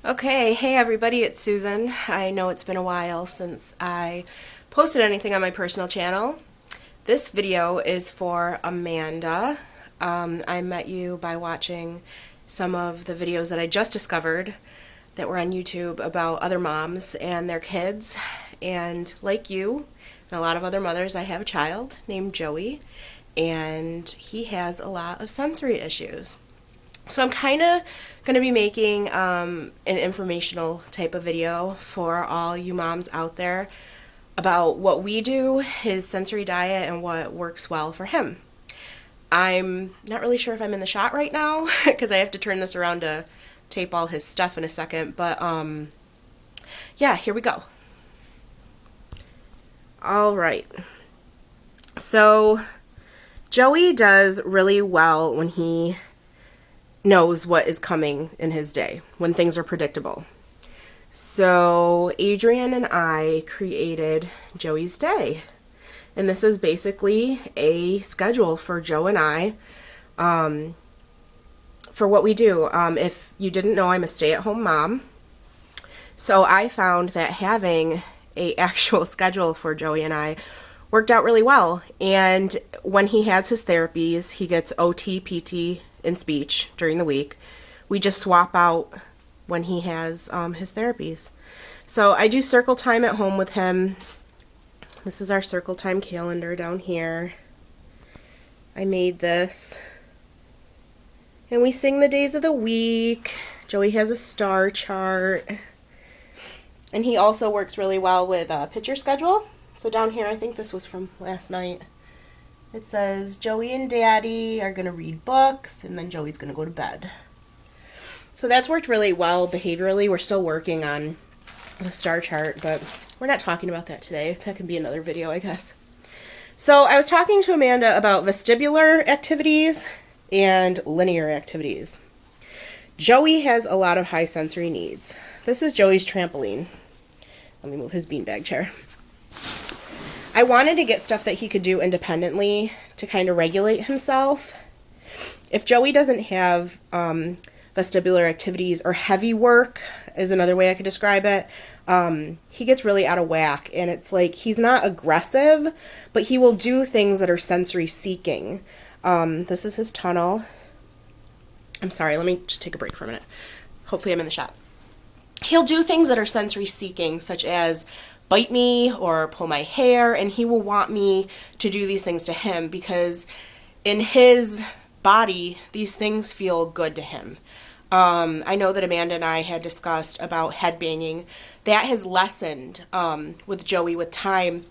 Okay, hey everybody, it's Susan. I know it's been a while since I posted anything on my personal channel. This video is for Amanda. I met you by watching some of the videos that I just discovered that were on YouTube about other moms and their kids. And like you and a lot of other mothers, I have a child named Joey, and he has a lot of sensory issues. So I'm kind of going to be making an informational type of video for all you moms out there about what we do, his sensory diet, and what works well for him. I'm not really sure if I'm in the shot right now because I have to turn this around to tape all his stuff in a second, but yeah, here we go. All right. So Joey does really well when he knows what is coming in his day, when things are predictable. So Adrian and I created Joey's day. And this is basically a schedule for Joe and I for what we do. If you didn't know, I'm a stay-at-home mom. So I found that having an actual schedule for Joey and I worked out really well. And when he has his therapies, he gets OT, PT, and speech during the week. We just swap out when he has his therapies. So I do circle time at home with him. This is our circle time calendar down here. I made this. And we sing the days of the week. Joey has a star chart. And he also works really well with a picture schedule. So down here, I think this was from last night. It says Joey and Daddy are going to read books, and then Joey's going to go to bed. So that's worked really well behaviorally. We're still working on the star chart, but we're not talking about that today. That can be another video, I guess. So I was talking to Amanda about vestibular activities and linear activities. Joey has a lot of high sensory needs. This is Joey's trampoline. Let me move his beanbag chair. I wanted to get stuff that he could do independently to kind of regulate himself. If Joey doesn't have vestibular activities, or heavy work is another way I could describe it, he gets really out of whack. And it's like he's not aggressive, but he will do things that are sensory seeking. This is his tunnel. I'm sorry, let me just take a break for a minute. Hopefully I'm in the shot. He'll do things that are sensory seeking, such as bite me or pull my hair, and he will want me to do these things to him because in his body, these things feel good to him. I know that Amanda and I had discussed about head banging. That has lessened with Joey with time.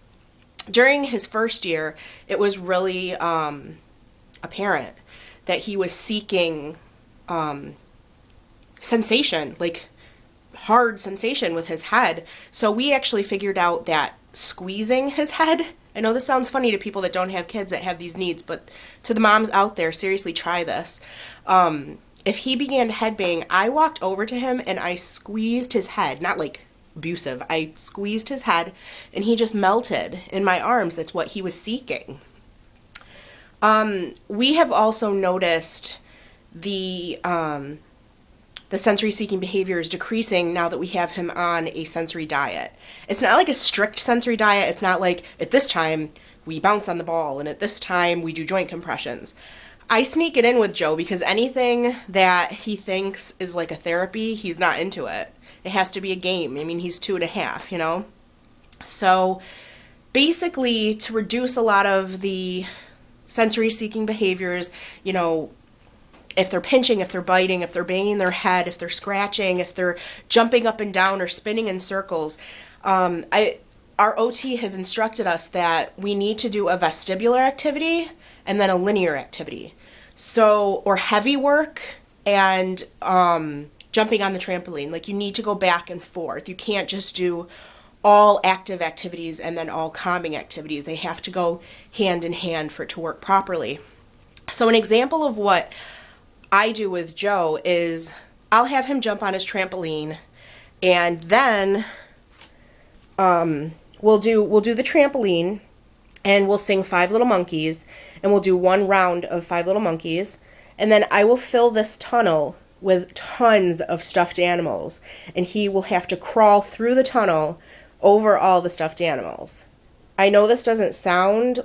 During his first year, it was really apparent that he was seeking sensation, like hard sensation with his head. So we actually figured out that squeezing his head, I know this sounds funny to people that don't have kids that have these needs, but to the moms out there, seriously try this. If he began headbang, I walked over to him and I squeezed his head, not like abusive, I squeezed his head and he just melted in my arms. That's what he was seeking. We have also noticed the sensory seeking behavior is decreasing now that we have him on a sensory diet. It's not like a strict sensory diet. It's not like at this time we bounce on the ball and at this time we do joint compressions. I sneak it in with Joe because anything that he thinks is like a therapy, he's not into it. It has to be a game. I mean, he's 2.5, you know? So basically, to reduce a lot of the sensory seeking behaviors, you know, if they're pinching, if they're biting, if they're banging their head, if they're scratching, if they're jumping up and down or spinning in circles, our OT has instructed us that we need to do a vestibular activity and then a linear activity. So, or heavy work and jumping on the trampoline. Like you need to go back and forth. You can't just do all active activities and then all calming activities. They have to go hand in hand for it to work properly. So an example of what I do with Joe is I'll have him jump on his trampoline and then we'll do the trampoline and we'll sing Five Little Monkeys and we'll do one round of Five Little Monkeys and then I will fill this tunnel with tons of stuffed animals, and he will have to crawl through the tunnel over all the stuffed animals. I know this doesn't sound